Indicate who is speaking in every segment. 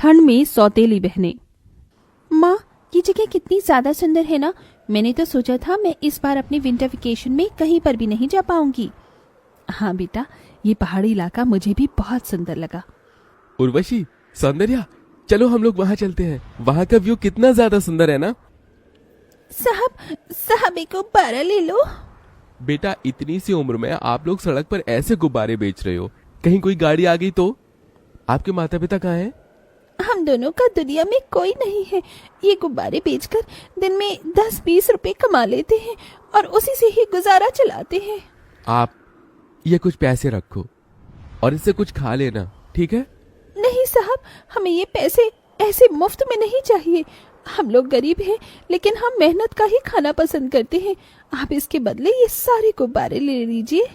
Speaker 1: ठंड में सौतेली बहनें। माँ, ये जगह कितनी ज्यादा सुंदर है ना। मैंने तो सोचा था मैं इस बार अपने विंटर वेकेशन में कहीं पर भी नहीं जा पाऊंगी। हाँ बेटा, ये पहाड़ी इलाका मुझे भी बहुत सुंदर लगा।
Speaker 2: उर्वशी, सौंदर्या, चलो हम लोग वहाँ चलते हैं। वहाँ का व्यू कितना ज्यादा सुंदर है ना।
Speaker 1: साहब एक गुब्बारा ले लो।
Speaker 2: बेटा, इतनी सी उम्र में आप लोग सड़क पर ऐसे गुब्बारे बेच रहे हो, कहीं कोई गाड़ी आ गई तो? आपके माता पिता कहाँ हैं?
Speaker 1: हम दोनों का दुनिया में कोई नहीं है। ये गुब्बारे बेचकर दिन में 10-20 रुपए कमा लेते हैं और उसी से ही गुजारा चलाते हैं।
Speaker 2: आप ये कुछ पैसे रखो और इससे कुछ खा लेना, ठीक है?
Speaker 1: नहीं साहब, हमें ये पैसे ऐसे मुफ्त में नहीं चाहिए। हम लोग गरीब हैं, लेकिन हम मेहनत का ही खाना पसंद करते हैं। आप इसके बदले ये सारे गुब्बारे ले लीजिए।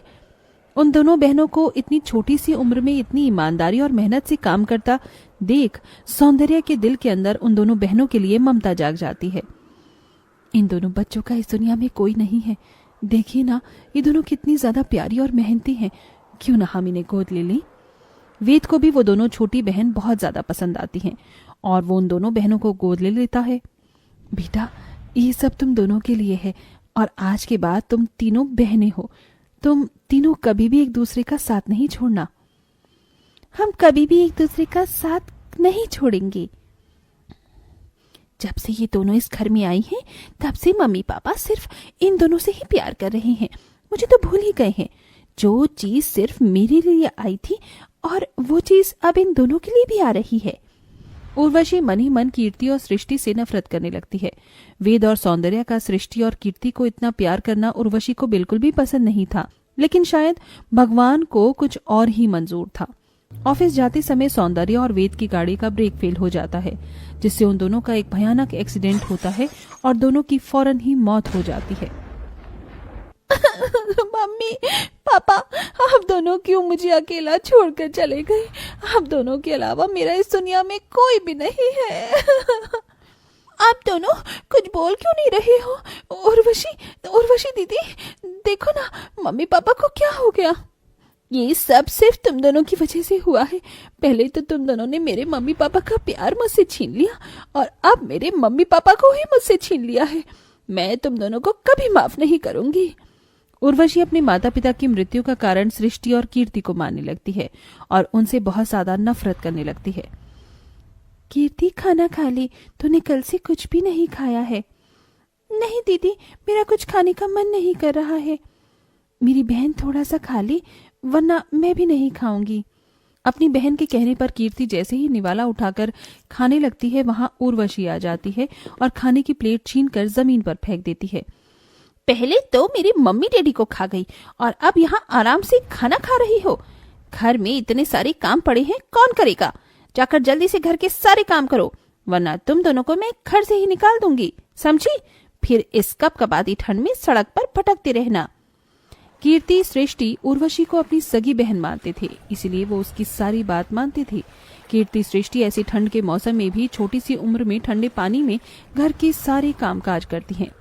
Speaker 1: उन दोनों बहनों को इतनी छोटी सी उम्र में इतनी ईमानदारी और मेहनत से काम करता देख सौंदर्या के दिल के अंदर उन दोनों बहनों के लिए ममता जाग जाती है। इन दोनों बच्चों का इस दुनिया में कोई नहीं है। देखिए ना, ये दोनों कितनी ज्यादा प्यारी और मेहनती हैं। क्यों ना हम इन्हें गोद ले लें। वेद को भी वो दोनों छोटी बहन बहुत ज्यादा पसंद आती हैं और वो उन दोनों बहनों को गोद ले लेता है। बेटा, ये सब तुम दोनों के लिए है और आज के बाद तुम तीनों बहनें हो। तुम तीनों कभी भी एक दूसरे का साथ नहीं छोड़ना। हम कभी भी एक दूसरे का साथ नहीं छोड़ेंगे। जब से ये दोनों इस घर में आई हैं, तब से मम्मी पापा सिर्फ इन दोनों से ही प्यार कर रहे हैं। मुझे तो भूल ही गए हैं। जो चीज सिर्फ मेरे लिए आई थी और वो चीज अब इन दोनों के लिए भी आ रही है। उर्वशी मन ही मन कीर्ति और सृष्टि से नफरत करने लगती है। वेद और सौंदर्या का सृष्टि और कीर्ति को इतना प्यार करना उर्वशी को बिल्कुल भी पसंद नहीं था, लेकिन शायद भगवान को कुछ और ही मंजूर था। ऑफिस जाते समय सौंदर्या और वेद की गाड़ी का ब्रेक फेल हो जाता है, जिससे उन दोनों का एक भयानक एक्सीडेंट होता है और दोनों की फौरन ही मौत हो जाती है। मम्मी पापा, आप दोनों क्यों मुझे अकेला छोड़कर चले गए? आप दोनों के अलावा मेरा इस दुनिया में कोई भी नहीं है। आप दोनों कुछ बोल क्यों नहीं रहे हो? उर्वशी दीदी, देखो ना, मम्मी पापा को क्या हो गया? ये सब सिर्फ तुम दोनों की वजह से हुआ है। पहले तो तुम दोनों ने मेरे मम्मी पापा का प्यार मुझसे छीन लिया और अब मेरे मम्मी पापा को ही मुझसे छीन लिया है। मैं तुम दोनों को कभी माफ नहीं करूंगी। उर्वशी अपने माता पिता की मृत्यु का कारण सृष्टि और कीर्ति को मानने लगती है और उनसे बहुत ज्यादा नफरत करने लगती है। कीर्ति, खाना खा ले, तूने कल से कुछ भी नहीं खाया है। नहीं दीदी, मेरा कुछ खाने का मन नहीं कर रहा है। मेरी बहन थोड़ा सा खा ले, वरना मैं भी नहीं खाऊंगी। अपनी बहन के कहने पर कीर्ति जैसे ही निवाला उठाकर खाने लगती है, वहां उर्वशी आ जाती है और खाने की प्लेट छीनकर जमीन पर फेंक देती है। पहले तो मेरी मम्मी डैडी को खा गई और अब यहाँ आराम से खाना खा रही हो। घर में इतने सारे काम पड़े हैं, कौन करेगा? जाकर जल्दी से घर के सारे काम करो, वरना तुम दोनों को मैं घर से ही निकाल दूंगी, समझी? फिर इस कपकपाती ठंड में सड़क पर भटकते रहना। कीर्ति, सृष्टि उर्वशी को अपनी सगी बहन मानते थे, इसलिए वो उसकी सारी बात मानते थे। कीर्ति, सृष्टि ऐसी ठंड के मौसम में भी छोटी सी उम्र में ठंडे पानी में घर के सारे कामकाज करती हैं।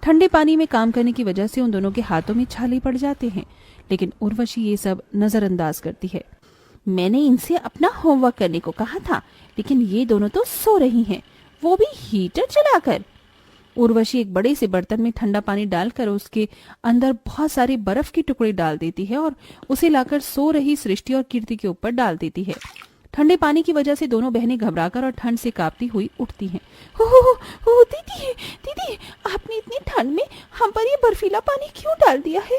Speaker 1: ठंडे पानी में काम करने की वजह से उन दोनों के हाथों में छाले पड़ जाते हैं, लेकिन उर्वशी ये सब नजरअंदाज करती है। मैंने इनसे अपना होमवर्क करने को कहा था, लेकिन ये दोनों तो सो रही हैं, वो भी हीटर चलाकर। उर्वशी एक बड़े से बर्तन में ठंडा पानी डालकर उसके अंदर बहुत सारे बर्फ के टुकड़े डाल देती है और उसे लाकर सो रही सृष्टि और कीर्ति के ऊपर डाल देती है। ठंडे पानी की वजह से दोनों बहनें घबराकर और ठंड से कांपती हुई उठती हैं। हो दीदी, आपने इतनी ठंड में हम पर ये बर्फीला पानी क्यों डाल दिया है?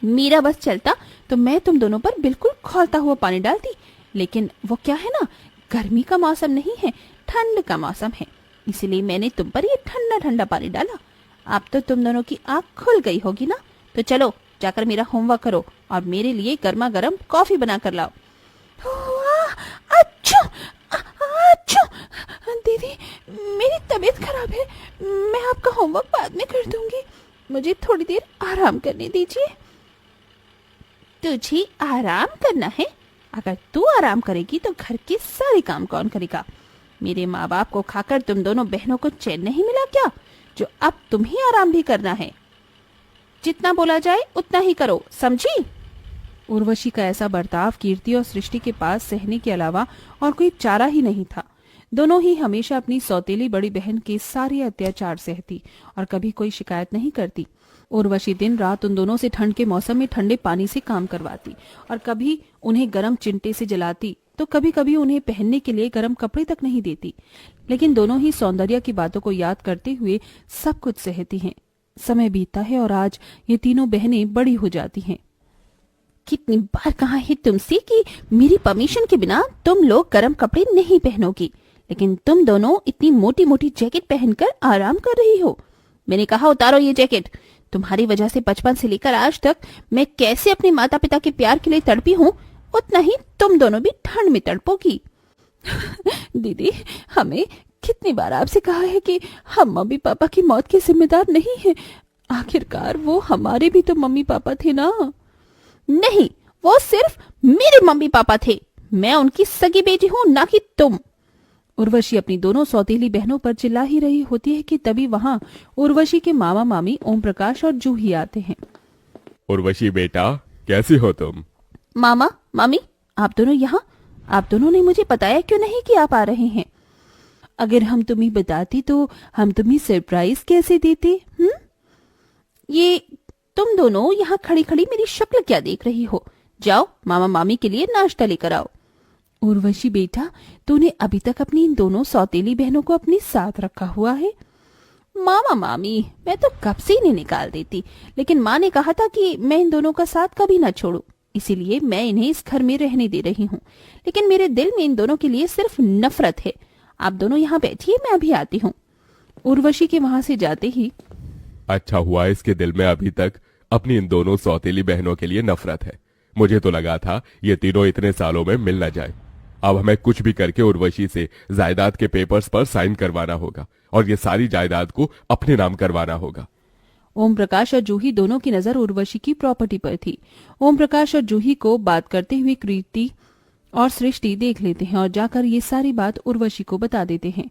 Speaker 1: मेरा बस चलता तो मैं तुम दोनों पर बिल्कुल खौलता हुआ पानी डालती, लेकिन वो क्या है ना, गर्मी का मौसम नहीं है, ठंड का मौसम है, इसलिए मैंने तुम पर ये ठंडा ठंडा पानी डाला। अब तो तुम दोनों की आँख खुल गई होगी ना, तो चलो जाकर मेरा होमवर्क करो और मेरे लिए गर्मा गर्म कॉफी बना कर लाओ। अच्छा दीदी, मेरी तबीयत खराब है, मैं आपका होमवर्क बाद में कर दूंगी, मुझे थोड़ी देर आराम करने दीजिए। तुझे आराम करना है? अगर तू आराम करेगी तो घर के सारे काम कौन करेगा? मेरे माँ बाप को खाकर तुम दोनों बहनों को चैन नहीं मिला क्या, जो अब तुम्हें आराम भी करना है? जितना बोला जाए उतना ही करो, समझी? उर्वशी का ऐसा बर्ताव कीर्ति और सृष्टि के पास सहने के अलावा और कोई चारा ही नहीं था। दोनों ही हमेशा अपनी सौतेली बड़ी बहन के सारे अत्याचार सहती और कभी कोई शिकायत नहीं करती। उर्वशी दिन रात उन दोनों से ठंड के मौसम में ठंडे पानी से काम करवाती और कभी उन्हें गर्म चिंटे से जलाती तो कभी कभी उन्हें पहनने के लिए गर्म कपड़े तक नहीं देती। लेकिन दोनों ही सौंदर्य की बातों को याद करते हुए सब कुछ सहती हैं। समय बीतता है और आज ये तीनों बहनें बड़ी हो जाती हैं। कितनी बार कहा है तुमसे कि मेरी परमिशन के बिना तुम लोग गर्म कपड़े नहीं पहनोगी, लेकिन तुम दोनों इतनी मोटी मोटी जैकेट पहनकर आराम कर रही हो। मैंने कहा उतारो ये जैकेट। तुम्हारी वजह से बचपन से लेकर आज तक मैं कैसे अपने माता पिता के प्यार के लिए तड़पी हूँ, उतना ही तुम दोनों भी ठंड में तड़पोगी। दीदी, हमें कितनी बार आपसे कहा है कि हम मम्मी पापा की मौत के जिम्मेदार नहीं हैं। आखिरकार वो हमारे भी तो मम्मी पापा थे ना। नहीं, वो सिर्फ मेरे मम्मी पापा थे। मैं उनकी सगी बेटी हूँ, ना कि तुम। उर्वशी अपनी दोनों सौतेली बहनों पर चिल्ला ही रही होती है कि तभी वहाँ उर्वशी के मामा मामी ओम प्रकाश और जूही आते हैं।
Speaker 2: उर्वशी बेटा, कैसी हो तुम?
Speaker 1: मामा मामी, आप दोनों यहाँ? आप दोनों ने मुझे बताया क्यों नहीं कि आप आ रहे हैं? अगर हम तुम्हें बताती तो हम तुम्हें सरप्राइज कैसे देते? ये तुम दोनों यहाँ खड़ी खड़ी मेरी शक्ल क्या देख रही हो? जाओ मामा मामी के लिए नाश्ता लेकर आओ। उर्वशी बेटा, तूने अभी तक अपनी इन दोनों सौतेली बहनों को अपने साथ रखा हुआ है। मामा मामी, मैं तो कब से इन्हें निकाल देती, लेकिन माँ ने कहा था कि मैं इन दोनों का साथ कभी न छोड़ूं, इसीलिए मैं इन्हें इस घर में रहने दे रही हूँ। लेकिन मेरे दिल में इन दोनों के लिए सिर्फ नफरत है। आप दोनों यहाँ बैठिए, मैं अभी आती हूँ। उर्वशी के वहां से जाते ही,
Speaker 2: अच्छा हुआ इसके दिल में अभी तक अपनी इन दोनों सौतेली बहनों के लिए नफरत है। मुझे तो लगा था ये तीनों इतने सालों में मिल न जाए। अब हमें कुछ भी करके उर्वशी से जायदाद के पेपर्स पर साइन करवाना होगा और ये सारी जायदाद को अपने नाम करवाना होगा।
Speaker 1: ओम प्रकाश और जूही दोनों की नजर उर्वशी की प्रॉपर्टी पर थी। ओम प्रकाश और जूही को बात करते हुए कीर्ति और सृष्टि देख लेते हैं और जाकर ये सारी बात उर्वशी को बता देते हैं।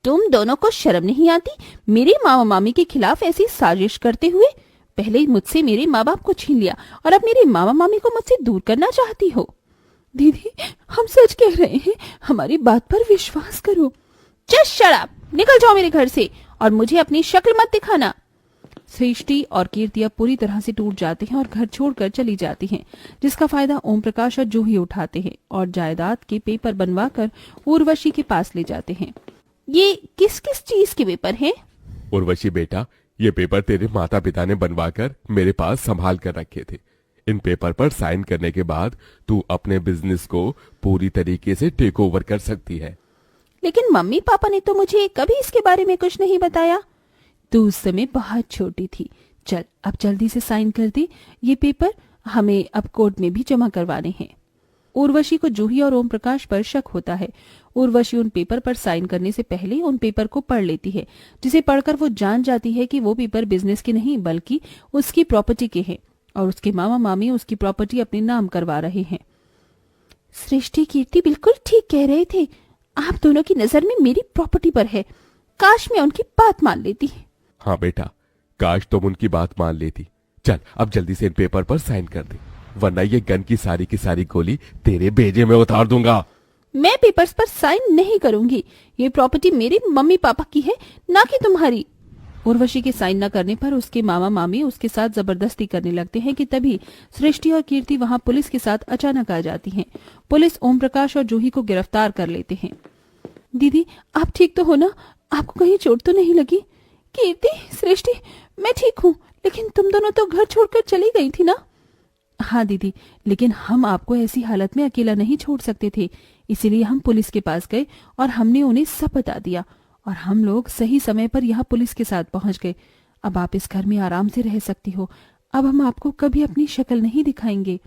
Speaker 1: तुम दोनों को शर्म नहीं आती मेरे मामा मामी के खिलाफ ऐसी साजिश करते हुए? पहले ही मुझसे मेरे माँ बाप को छीन लिया और अब मेरे मामा मामी को मुझसे दूर करना चाहती हो। दीदी, हम सच कह रहे हैं, हमारी बात पर विश्वास करो। जस्ट शट अप, निकल जाओ मेरे घर से और मुझे अपनी शक्ल मत दिखाना। सृष्टि और कीर्ति अब पूरी तरह से टूट जाते हैं और घर छोड़कर चली जाती हैं, जिसका फायदा ओम प्रकाश और जूही उठाते हैं और जायदाद के पेपर बनवाकर उर्वशी के पास ले जाते हैं। ये किस किस चीज के पेपर हैं?
Speaker 2: उर्वशी बेटा, ये पेपर तेरे माता पिता ने बनवाकर मेरे पास संभाल कर रखे थे। इन पेपर पर साइन करने के बाद तू अपने बिजनेस को पूरी तरीके से टेक ओवर कर सकती है।
Speaker 1: लेकिन मम्मी पापा ने तो मुझे कभी इसके बारे में कुछ नहीं बताया। तू उस समय बहुत छोटी थी। चल अब जल्दी से साइन कर दे, ये पेपर हमें अब कोर्ट में भी जमा करवाने हैं। उर्वशी को जूही और ओम प्रकाश पर शक होता है। उर्वशी उन पेपर पर साइन करने से पहले उन पेपर को पढ़ लेती है, जिसे पढ़कर वो जान जाती है कि वो पेपर बिजनेस के नहीं बल्कि उसकी प्रॉपर्टी के हैं और उसके मामा मामी उसकी प्रॉपर्टी अपने नाम करवा रहे हैं। सृष्टि कीर्ति बिल्कुल ठीक कह रहे थे। आप दोनों की नजर में मेरी प्रॉपर्टी पर है। काश मैं उनकी बात मान लेती।
Speaker 2: हाँ बेटा, काश तुम उनकी बात मान लेती। चल अब जल्दी से इन पेपर पर साइन कर दे, वरना ये गन की सारी गोली तेरे भेजे में उतार दूंगा।
Speaker 1: मैं पेपर्स पर साइन नहीं करूंगी। ये प्रॉपर्टी मेरे मम्मी पापा की है, ना कि तुम्हारी। उर्वशी के साइन न करने पर उसके मामा मामी उसके साथ जबरदस्ती करने लगते हैं कि तभी सृष्टि और कीर्ति वहां पुलिस के साथ अचानक आ जाती हैं। पुलिस ओम प्रकाश और जूही को गिरफ्तार कर लेते हैं। दीदी, आप ठीक तो हो ना? आपको कहीं चोट तो नहीं लगी? कीर्ति, सृष्टि, मैं ठीक हूँ, लेकिन तुम दोनों तो घर छोड़कर चली गई थी ना? हाँ दीदी, लेकिन हम आपको ऐसी हालत में अकेला नहीं छोड़ सकते थे, इसीलिए हम पुलिस के पास गए और हमने उन्हें सब बता दिया और हम लोग सही समय पर यहाँ पुलिस के साथ पहुंच गए। अब आप इस घर में आराम से रह सकती हो। अब हम आपको कभी अपनी शक्ल नहीं दिखाएंगे।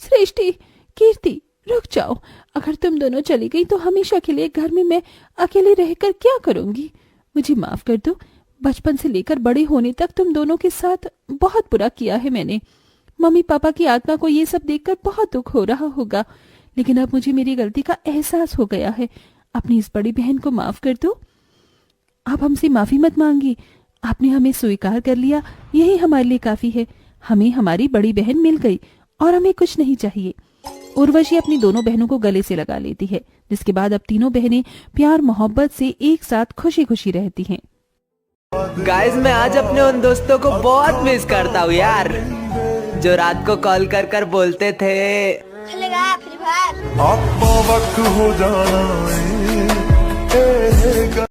Speaker 1: सृष्टि, कीर्ति, रुक जाओ। अगर तुम दोनों चली गई तो हमेशा के लिए घर में मैं अकेले रहकर क्या करूंगी? मुझे माफ कर दो। बचपन से लेकर बड़े होने तक तुम दोनों के साथ बहुत बुरा किया है मैंने। मम्मी पापा की आत्मा को ये सब देखकर बहुत दुख हो रहा होगा, लेकिन अब मुझे मेरी गलती का एहसास हो गया है। अपनी इस बड़ी बहन को माफ कर दो। आप हमसे माफी मत मांगी। आपने हमें स्वीकार कर लिया, यही हमारे लिए काफी है। हमें हमारी बड़ी बहन मिल गई और हमें कुछ नहीं चाहिए। उर्वशी अपनी दोनों बहनों को गले से लगा लेती है, जिसके बाद अब तीनों बहनें प्यार मोहब्बत से एक साथ खुशी खुशी रहती हैं।
Speaker 3: गाइस मैं आज अपने उन दोस्तों को बहुत मिस करता हूँ यार, जो रात को कॉल कर कर बोलते थे
Speaker 4: खेलेगा फ्री फायर।
Speaker 5: आप वक्त हो जाना